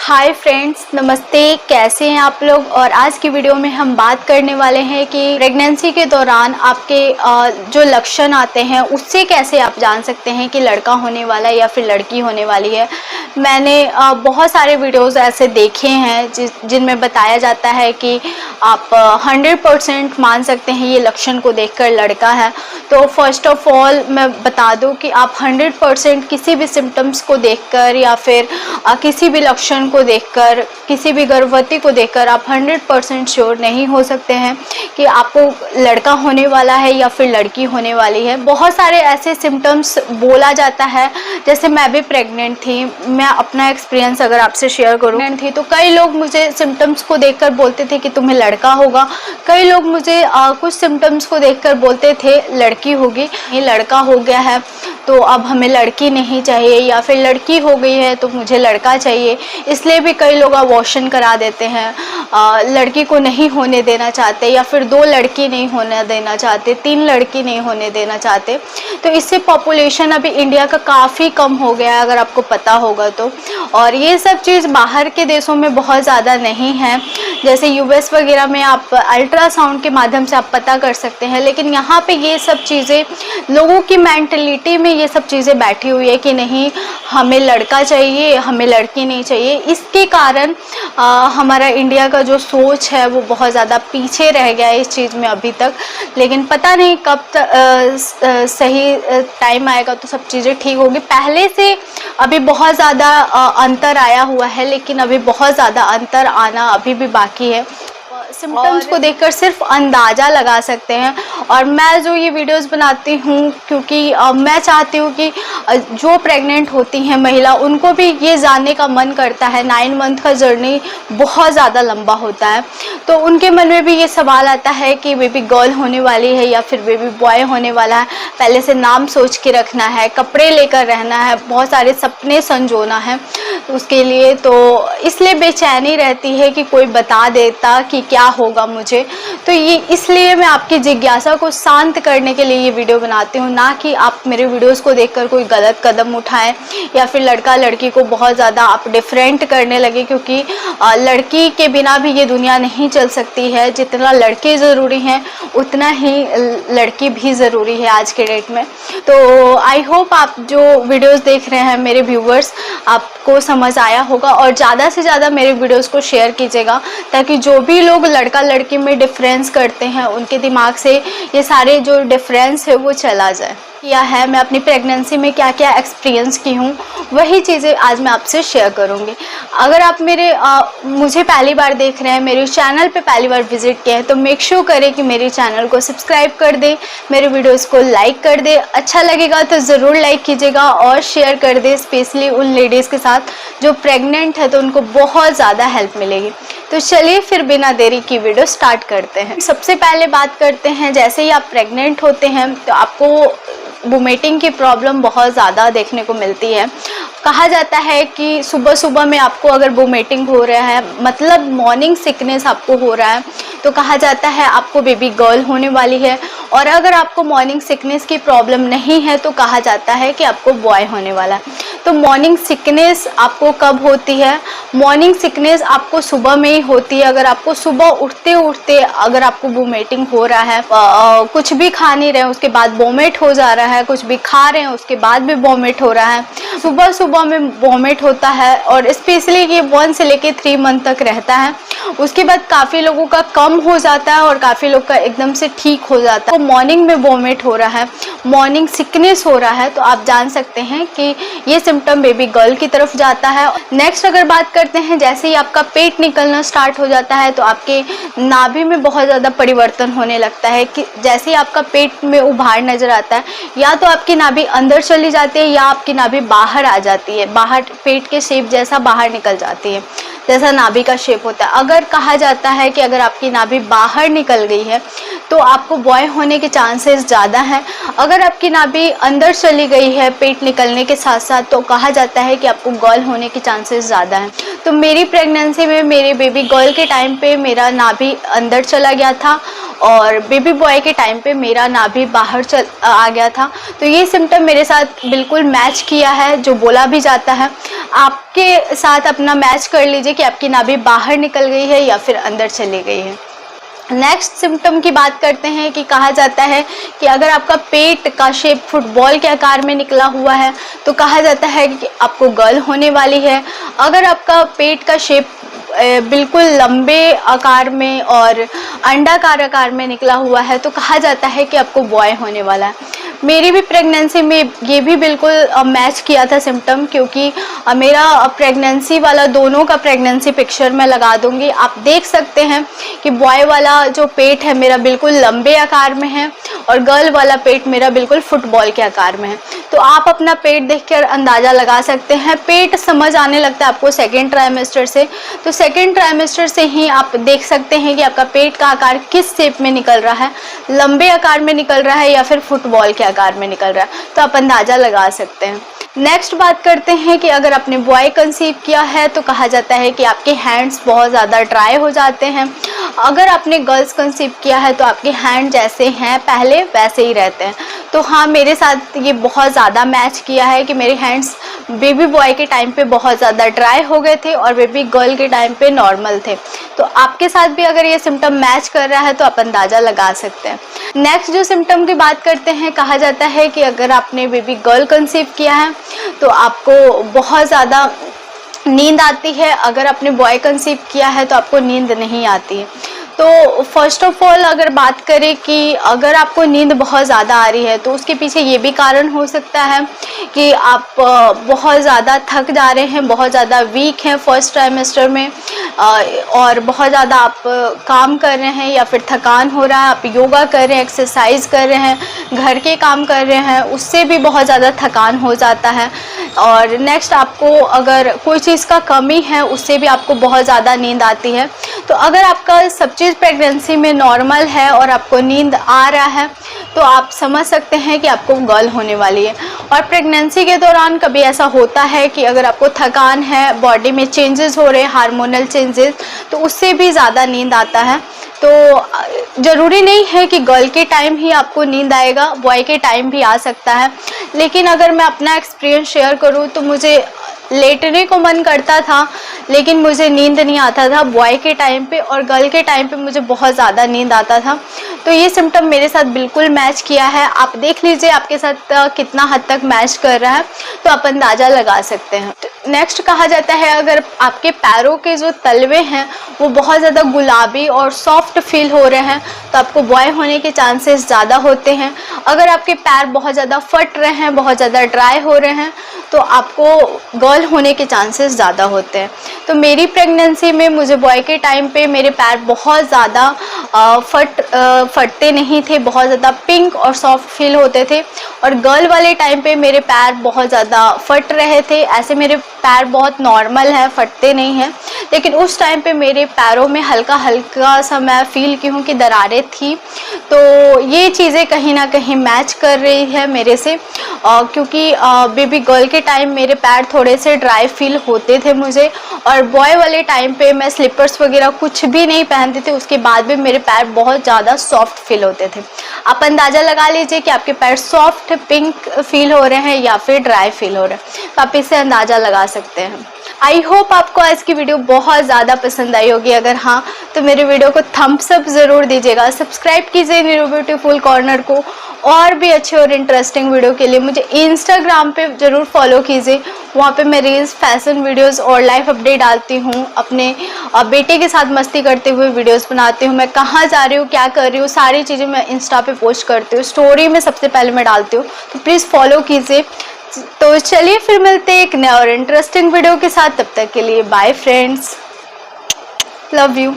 Hi friends, नमस्ते। कैसे हैं आप लोग। और आज की वीडियो में हम बात करने वाले हैं कि प्रेगनेंसी के दौरान आपके जो लक्षण आते हैं उससे कैसे आप जान सकते हैं कि लड़का होने वाला है या फिर लड़की होने वाली है। मैंने बहुत सारे वीडियोस ऐसे देखे हैं जिनमें बताया जाता है कि आप 100% मान सकते हैं ये लक्षण को देखकर लड़का है। तो फर्स्ट ऑफ ऑल मैं बता दूं कि आप 100% किसी भी सिम्टम्स को देखकर या फिर किसी भी लक्षण को देखकर, किसी भी गर्भवती को देखकर आप 100% श्योर नहीं हो सकते हैं कि आपको लड़का होने वाला है या फिर लड़की होने वाली है। बहुत सारे ऐसे सिम्टम्स बोला जाता है, जैसे मैं भी प्रेग्नेंट थी, मैं अपना एक्सपीरियंस अगर आपसे शेयर करूँ थी तो कई लोग मुझे सिम्टम्स को देखकर बोलते थे कि तुम्हें लड़का होगा। कई लोग मुझे कुछ सिम्टम्स को देखकर बोलते थे लड़की होगी। ये लड़का हो गया है तो अब हमें लड़की नहीं चाहिए, या फिर लड़की हो गई है तो मुझे लड़का चाहिए। इसलिए भी कई लोग अबॉर्शन करा देते हैं, लड़की को नहीं होने देना चाहते, या फिर 2 लड़की नहीं होने देना चाहते, 3 लड़की नहीं होने देना चाहते। तो इससे पॉपुलेशन अभी इंडिया का काफ़ी कम हो गया है, अगर आपको पता होगा तो। और ये सब चीज़ बाहर के देशों में बहुत ज़्यादा नहीं है, जैसे यूएस वगैरह में आप अल्ट्रासाउंड के माध्यम से आप पता कर सकते हैं। लेकिन यहाँ पे ये सब चीज़ें लोगों की मेंटलिटी में ये सब चीज़ें बैठी हुई है कि नहीं हमें लड़का चाहिए, हमें लड़की नहीं चाहिए। इसके कारण हमारा इंडिया का जो सोच है वो बहुत ज़्यादा पीछे रह गया है इस चीज़ में अभी तक। लेकिन पता नहीं कब सही टाइम आएगा तो सब चीज़ें ठीक होगी। पहले से अभी बहुत ज़्यादा अंतर आया हुआ है, लेकिन अभी बहुत ज़्यादा अंतर आना अभी भी बाकी है। सिम्टम्स को देखकर सिर्फ अंदाज़ा लगा सकते हैं। और मैं जो ये वीडियोस बनाती हूँ क्योंकि मैं चाहती हूँ कि जो प्रेग्नेंट होती हैं महिला, उनको भी ये जानने का मन करता है। 9 मंथ का जर्नी बहुत ज़्यादा लंबा होता है, तो उनके मन में भी ये सवाल आता है कि बेबी गर्ल होने वाली है या फिर बेबी बॉय होने वाला है। पहले से नाम सोच के रखना है, कपड़े लेकर रहना है, बहुत सारे सपने संजोना है उसके लिए। तो इसलिए बेचैनी रहती है कि कोई बता देता कि क्या होगा मुझे। तो ये इसलिए मैं आपकी जिज्ञासा को शांत करने के लिए ये वीडियो बनाती हूँ, ना कि आप मेरे वीडियोस को देखकर कोई गलत कदम उठाएं या फिर लड़का लड़की को बहुत ज़्यादा आप डिफरेंट करने लगे। क्योंकि लड़की के बिना भी ये दुनिया नहीं चल सकती है। जितना लड़के ज़रूरी हैं उतना ही लड़की भी ज़रूरी है आज के डेट में। तो आई होप आप जो वीडियोस देख रहे हैं मेरे व्यूवर्स, आपको समझ आया होगा। और ज़्यादा से ज़्यादा मेरे वीडियोस को शेयर कीजिएगा, ताकि जो भी लोग लड़का लड़की में डिफरेंस करते हैं उनके दिमाग से ये सारे जो डिफरेंस है वो चला जाए। किया है मैं अपनी प्रेगनेंसी में क्या क्या एक्सपीरियंस की हूँ, वही चीज़ें आज मैं आपसे शेयर करूँगी। अगर आप मुझे पहली बार देख रहे हैं, मेरे चैनल पे पहली बार विजिट किया है, तो मेक श्योर करें कि मेरे चैनल को सब्सक्राइब कर दें, मेरे वीडियोस को लाइक कर दें। अच्छा लगेगा तो ज़रूर लाइक कीजिएगा और शेयर कर दें, स्पेशली उन लेडीज़ के साथ जो प्रेग्नेंट है, तो उनको बहुत ज़्यादा हेल्प मिलेगी। तो चलिए फिर बिना देरी की वीडियो स्टार्ट करते हैं। सबसे पहले बात करते हैं, जैसे ही आप प्रेग्नेंट होते हैं तो आपको वोमिटिंग की प्रॉब्लम बहुत ज़्यादा देखने को मिलती है। कहा जाता है कि सुबह सुबह में आपको अगर वोमिटिंग हो रहा है, मतलब मॉर्निंग सिकनेस आपको हो रहा है, तो कहा जाता है आपको बेबी गर्ल होने वाली है। और अगर आपको मॉर्निंग सिकनेस की प्रॉब्लम नहीं है तो कहा जाता है कि आपको बॉय होने वाला है। तो मॉर्निंग सिकनेस आपको कब होती है? मॉर्निंग सिकनेस आपको सुबह में ही होती है। अगर आपको सुबह उठते उठते अगर आपको वोमिटिंग हो रहा है, कुछ भी खा नहीं रहे उसके बाद वोमिट हो जा रहा है, कुछ भी खा रहे हैं उसके बाद भी वोमिट हो रहा है, सुबह सुबह में वोमिट होता है, और स्पेशली ये 1 से लेके 3 मंथ तक रहता है। उसके बाद काफ़ी लोगों का कम हो जाता है और काफ़ी लोग का एकदम से ठीक हो जाता है। तो मॉर्निंग में वोमिट हो रहा है, मॉर्निंग सिकनेस हो रहा है, तो आप जान सकते हैं कि ये सिम्टम बेबी गर्ल की तरफ जाता है। नेक्स्ट अगर बात करते हैं, जैसे ही आपका पेट निकलना स्टार्ट हो जाता है तो आपके नाभि में बहुत ज़्यादा परिवर्तन होने लगता है। कि जैसे ही आपका पेट में उभार नज़र आता है, या तो आपकी नाभि अंदर चली जाती है या आपकी नाभि बाहर आ जाती है, बाहर पेट के शेप जैसा बाहर निकल जाती है, जैसा नाभि का शेप होता है। अगर कहा जाता है कि अगर आपकी नाभि बाहर निकल गई है तो आपको बॉय होने के चांसेस ज़्यादा हैं। अगर आपकी नाभि अंदर चली गई है पेट निकलने के साथ साथ, तो कहा जाता है कि आपको गर्ल होने के चांसेस ज़्यादा हैं। तो मेरी प्रेगनेंसी में मेरे बेबी गर्ल के टाइम पे मेरा नाभि अंदर चला गया था और बेबी बॉय के टाइम पे मेरा नाभि बाहर आ गया था। तो ये सिम्टम मेरे साथ बिल्कुल मैच किया है, जो बोला भी जाता है। आपके साथ अपना मैच कर लीजिए कि आपकी नाभि बाहर निकल गई है या फिर अंदर चली गई है। नेक्स्ट सिम्टम की बात करते हैं कि कहा जाता है कि अगर आपका पेट का शेप फुटबॉल के आकार में निकला हुआ है तो कहा जाता है कि आपको गर्ल होने वाली है। अगर आपका पेट का शेप बिल्कुल लंबे आकार में और अंडाकार आकार में निकला हुआ है तो कहा जाता है कि आपको बॉय होने वाला है। मेरी भी प्रेगनेंसी में ये भी बिल्कुल मैच किया था सिम्टम, क्योंकि मेरा प्रेगनेंसी वाला दोनों का प्रेगनेंसी पिक्चर मैं लगा दूंगी। आप देख सकते हैं कि बॉय वाला जो पेट है मेरा बिल्कुल लंबे आकार में है और गर्ल वाला पेट मेरा बिल्कुल फुटबॉल के आकार में है। तो आप अपना पेट देखकर अंदाज़ा लगा सकते हैं। पेट समझ आने लगता है आपको सेकेंड ट्राइमेस्टर से, तो सेकेंड ट्राइमेस्टर से ही आप देख सकते हैं कि आपका पेट का आकार किस शेप में निकल रहा है, लंबे आकार में निकल रहा है या फिर फुटबॉल के आकार में निकल रहा है, तो आप अंदाज़ा लगा सकते हैं। नेक्स्ट बात करते हैं कि अगर आपने बॉय कंसीव किया है तो कहा जाता है कि आपके हैंड्स बहुत ज़्यादा ड्राई हो जाते हैं। अगर आपने गर्ल्स कंसीव किया है तो आपके हैंड जैसे हैं पहले वैसे ही रहते हैं। तो हाँ, मेरे साथ ये बहुत ज़्यादा मैच किया है कि मेरे हैंड्स बेबी बॉय के टाइम पे बहुत ज़्यादा ड्राई हो गए थे और बेबी गर्ल के टाइम पे नॉर्मल थे। तो आपके साथ भी अगर ये सिम्टम मैच कर रहा है तो आप अंदाज़ा लगा सकते हैं। नेक्स्ट जो सिम्टम की बात करते हैं, कहा जाता है कि अगर आपने बेबी गर्ल कंसीव किया है तो आपको बहुत ज़्यादा नींद आती है। अगर आपने बॉय कंसीव किया है तो आपको नींद नहीं आती है। तो फर्स्ट ऑफ ऑल अगर बात करें कि अगर आपको नींद बहुत ज़्यादा आ रही है तो उसके पीछे ये भी कारण हो सकता है कि आप बहुत ज़्यादा थक जा रहे हैं, बहुत ज़्यादा वीक हैं फर्स्ट ट्राइमेस्टर में, और बहुत ज़्यादा आप काम कर रहे हैं या फिर थकान हो रहा है, आप योगा कर रहे हैं, एक्सरसाइज कर रहे हैं, घर के काम कर रहे हैं, उससे भी बहुत ज़्यादा थकान हो जाता है। और नेक्स्ट आपको अगर कोई चीज़ का कमी है उससे भी आपको बहुत ज़्यादा नींद आती है। तो अगर आपका सब चीज़ प्रेगनेंसी में नॉर्मल है और आपको नींद आ रहा है तो आप समझ सकते हैं कि आपको गर्ल होने वाली है। और प्रेगनेंसी के दौरान कभी ऐसा होता है कि अगर आपको थकान है, बॉडी में चेंजेस हो रहे हैं, हार्मोनल चेंजेस, तो उससे भी ज़्यादा नींद आता है। तो ज़रूरी नहीं है कि गर्ल के टाइम ही आपको नींद आएगा, बॉय के टाइम भी आ सकता है। लेकिन अगर मैं अपना एक्सपीरियंस शेयर करूँ तो मुझे लेटने को मन करता था लेकिन मुझे नींद नहीं आता था बॉय के टाइम पे, और गर्ल के टाइम पे मुझे बहुत ज़्यादा नींद आता था। तो ये सिम्टम मेरे साथ बिल्कुल मैच किया है। आप देख लीजिए आपके साथ कितना हद तक मैच कर रहा है, तो आप अंदाज़ा लगा सकते हैं। नेक्स्ट कहा जाता है अगर आपके पैरों के जो तलवे हैं वो बहुत ज़्यादा गुलाबी और सॉफ्ट फील हो रहे हैं तो आपको बॉय होने के चांसेस ज़्यादा होते हैं। अगर आपके पैर बहुत ज़्यादा फट रहे हैं, बहुत ज़्यादा ड्राई हो रहे हैं, तो आपको गर्ल होने के चांसेस ज़्यादा होते हैं। तो मेरी प्रेगनेंसी में मुझे बॉय के टाइम पे मेरे पैर बहुत ज़्यादा फटते नहीं थे, बहुत ज़्यादा पिंक और सॉफ्ट फील होते थे, और गर्ल वाले टाइम पे मेरे पैर बहुत ज़्यादा फट रहे थे। ऐसे मेरे पैर बहुत नॉर्मल है, फटते नहीं हैं, लेकिन उस टाइम पे मेरे पैरों में हल्का हल्का सा मैं फील की हूँ कि दरारें थी। तो ये चीज़ें कहीं ना कहीं मैच कर रही है मेरे से, क्योंकि बेबी गर्ल के टाइम मेरे पैर थोड़े से ड्राई फील होते थे मुझे, और बॉय वाले टाइम पे मैं स्लीपर्स वगैरह कुछ भी नहीं पहनते थे, उसके बाद भी मेरे पैर बहुत ज़्यादा सॉफ्ट फील होते थे। आप अंदाज़ा लगा लीजिए कि आपके पैर सॉफ्ट पिंक फील हो रहे हैं या फिर ड्राई फील हो रहे हैं, तो आप इससे अंदाज़ा लगा सकते हैं। आई होप आपको आज की वीडियो बहुत ज़्यादा पसंद आई होगी। अगर हाँ तो मेरे वीडियो को थम्स अप ज़रूर दीजिएगा, सब्सक्राइब कीजिए न्यू ब्यूटीफुल कॉर्नर को। और भी अच्छे और इंटरेस्टिंग वीडियो के लिए मुझे इंस्टाग्राम पे ज़रूर फॉलो कीजिए, वहाँ पे मैं रील्स, फैशन वीडियोस और लाइफ अपडेट डालती हूँ। अपने बेटे के साथ मस्ती करते हुए वीडियोस बनाती हूँ, मैं कहाँ जा रही हूँ, क्या कर रही हूँ, सारी चीज़ें मैं इंस्टा पे पोस्ट करती हूँ, स्टोरी में सबसे पहले मैं डालती हूँ, तो प्लीज़ फॉलो कीजिए। तो चलिए फिर मिलते हैं एक नए और इंटरेस्टिंग वीडियो के साथ, तब तक के लिए बाय फ्रेंड्स, लव यू।